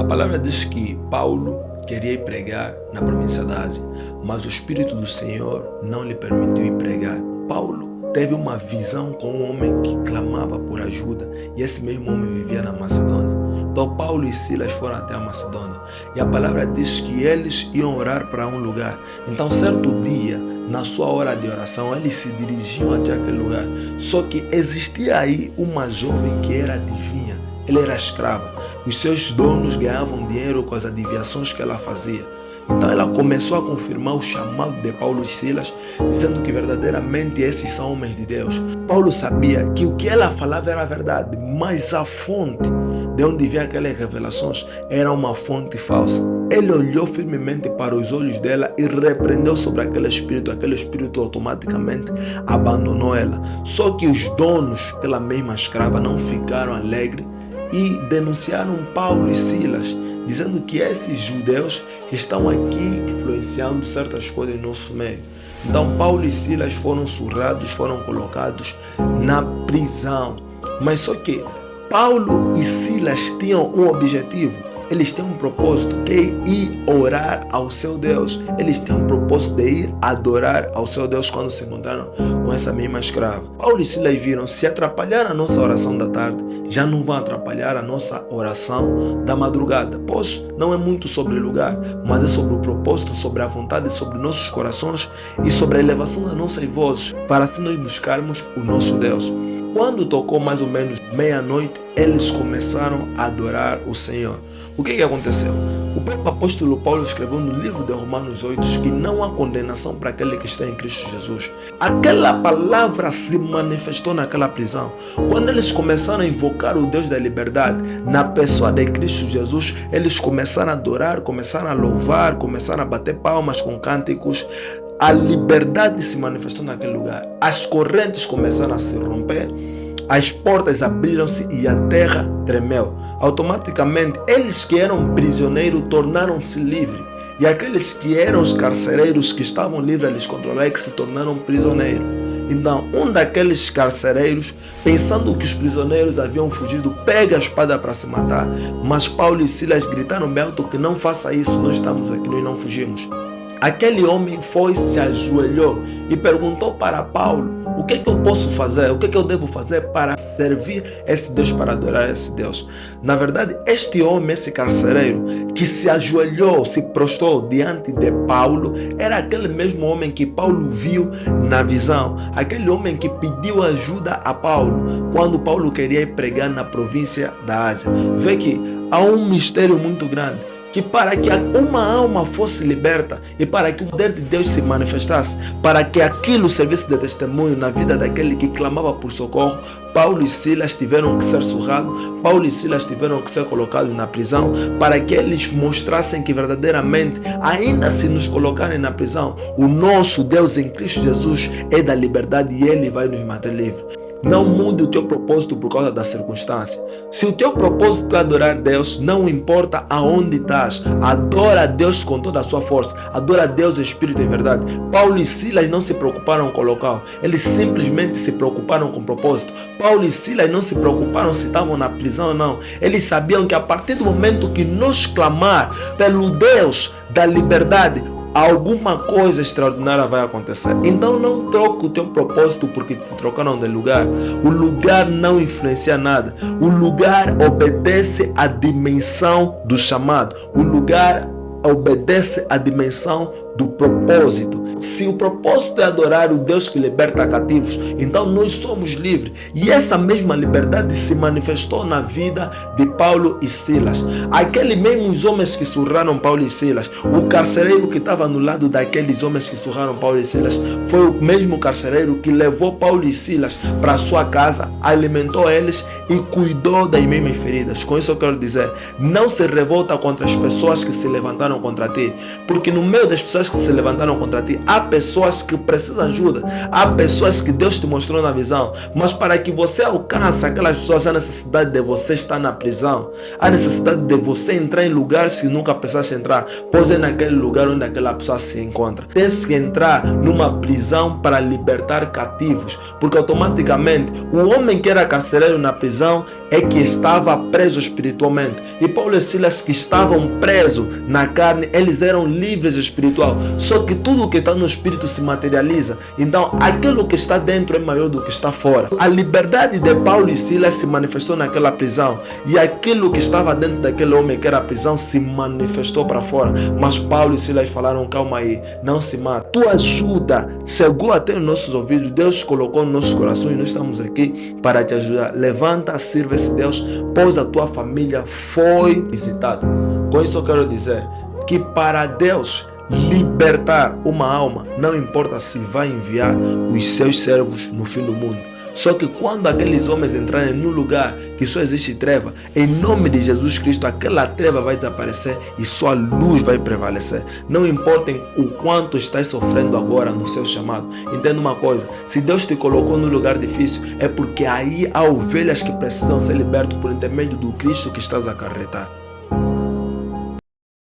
palavra diz que Paulo queria ir pregar na província da Ásia, mas o Espírito do Senhor não lhe permitiu ir pregar. Paulo teve uma visão com um homem que clamava por ajuda, e esse mesmo homem vivia na Macedônia. Então Paulo e Silas foram até a Macedônia, e a palavra diz que eles iam orar para um lugar. Então certo dia, na sua hora de oração, eles se dirigiam até aquele lugar. Só que existia aí uma jovem que era adivinha, ela era escrava. Os seus donos ganhavam dinheiro com as adivinhações que ela fazia. Então ela começou a confirmar o chamado de Paulo e Silas, dizendo que verdadeiramente esses são homens de Deus. Paulo sabia que o que ela falava era verdade, mas a fonte de onde vinha aquelas revelações era uma fonte falsa. Ele olhou firmemente para os olhos dela e repreendeu sobre aquele espírito automaticamente abandonou ela. Só que os donos, aquela mesma escrava, não ficaram alegres e denunciaram Paulo e Silas, dizendo que esses judeus estão aqui influenciando certas coisas em nosso meio. Então Paulo e Silas foram surrados, foram colocados na prisão. Mas só que Paulo e Silas tinham um objetivo. Eles têm um propósito, que é ir orar ao seu Deus. Eles têm um propósito de ir adorar ao seu Deus quando se encontraram com essa mesma escrava. Paulo e Silas viram, se atrapalhar a nossa oração da tarde, já não vão atrapalhar a nossa oração da madrugada. Pois não é muito sobre o lugar, mas é sobre o propósito, sobre a vontade, sobre nossos corações e sobre a elevação das nossas vozes, para assim nós buscarmos o nosso Deus. Quando tocou mais ou menos meia-noite, eles começaram a adorar o Senhor. O que aconteceu? O próprio apóstolo Paulo escreveu no livro de Romanos 8 que não há condenação para aquele que está em Cristo Jesus. Aquela palavra se manifestou naquela prisão. Quando eles começaram a invocar o Deus da liberdade na pessoa de Cristo Jesus, eles começaram a adorar, começaram a louvar, começaram a bater palmas com cânticos. A liberdade se manifestou naquele lugar. As correntes começaram a se romper. As portas abriram-se e a terra tremeu. Automaticamente, eles que eram prisioneiros tornaram-se livres. E aqueles que eram os carcereiros que estavam livres a lhes controlar que se tornaram prisioneiros. Então, um daqueles carcereiros, pensando que os prisioneiros haviam fugido, pega a espada para se matar. Mas Paulo e Silas gritaram bem alto que não faça isso, nós estamos aqui, nós não fugimos. Aquele homem foi, se ajoelhou e perguntou para Paulo: o que é que eu posso fazer? O que é que eu devo fazer para servir esse Deus, para adorar esse Deus? Na verdade, este homem, esse carcereiro, que se ajoelhou, se prostrou diante de Paulo, era aquele mesmo homem que Paulo viu na visão. Aquele homem que pediu ajuda a Paulo, quando Paulo queria ir pregar na província da Ásia. Vê que há um mistério muito grande, que para que uma alma fosse liberta e para que o poder de Deus se manifestasse, para que aquilo servisse de testemunho na vida daquele que clamava por socorro, Paulo e Silas tiveram que ser surrados, Paulo e Silas tiveram que ser colocados na prisão, para que eles mostrassem que verdadeiramente, ainda se nos colocarem na prisão, o nosso Deus em Cristo Jesus é da liberdade e Ele vai nos manter livres. Não mude o teu propósito por causa da circunstância. Se o teu propósito é adorar Deus, não importa aonde estás, adora a Deus com toda a sua força, adora a Deus em espírito e em verdade. Paulo e Silas não se preocuparam com o local, eles simplesmente se preocuparam com o propósito. Paulo e Silas não se preocuparam se estavam na prisão ou não, eles sabiam que a partir do momento que nós clamar pelo Deus da liberdade, alguma coisa extraordinária vai acontecer. Então não troque o teu propósito porque te trocaram de lugar. O lugar não influencia nada. O lugar obedece à dimensão do chamado. O lugar obedece à dimensão do propósito. Se o propósito é adorar o Deus que liberta cativos, então nós somos livres. E essa mesma liberdade se manifestou na vida de Paulo e Silas. Aqueles mesmos homens que surraram Paulo e Silas, o carcereiro que estava no lado daqueles homens que surraram Paulo e Silas, foi o mesmo carcereiro que levou Paulo e Silas para sua casa, alimentou eles e cuidou das mesmas feridas. Com isso eu quero dizer, não se revolta contra as pessoas que se levantaram contra ti, porque no meio das pessoas pessoas que se levantaram contra ti, há pessoas que precisam de ajuda, há pessoas que Deus te mostrou na visão, mas para que você alcance aquelas pessoas, há necessidade de você estar na prisão, há necessidade de você entrar em lugares que nunca pensaste entrar, pois é naquele lugar onde aquela pessoa se encontra. Tens que entrar numa prisão para libertar cativos, porque automaticamente o homem que era carcereiro na prisão é que estava preso espiritualmente, e Paulo e Silas, que estavam presos na carne, eles eram livres espiritual, só que tudo que está no espírito se materializa, então aquilo que está dentro é maior do que está fora. A liberdade de Paulo e Silas se manifestou naquela prisão, e aquilo que estava dentro daquele homem que era a prisão se manifestou para fora, mas Paulo e Silas falaram: calma aí, não se mata. Tua ajuda chegou até os nossos ouvidos, Deus colocou nos nossos corações e nós estamos aqui para te ajudar. Levanta, sirva-se Deus, pois a tua família foi visitada. Com isso eu quero dizer que para Deus libertar uma alma, não importa se vai enviar os seus servos no fim do mundo. Só que quando aqueles homens entrarem no lugar que só existe treva, em nome de Jesus Cristo, aquela treva vai desaparecer e só a luz vai prevalecer. Não importa o quanto estás sofrendo agora no seu chamado. Entenda uma coisa: se Deus te colocou no lugar difícil, é porque aí há ovelhas que precisam ser libertas por intermédio do Cristo que estás a acarretar.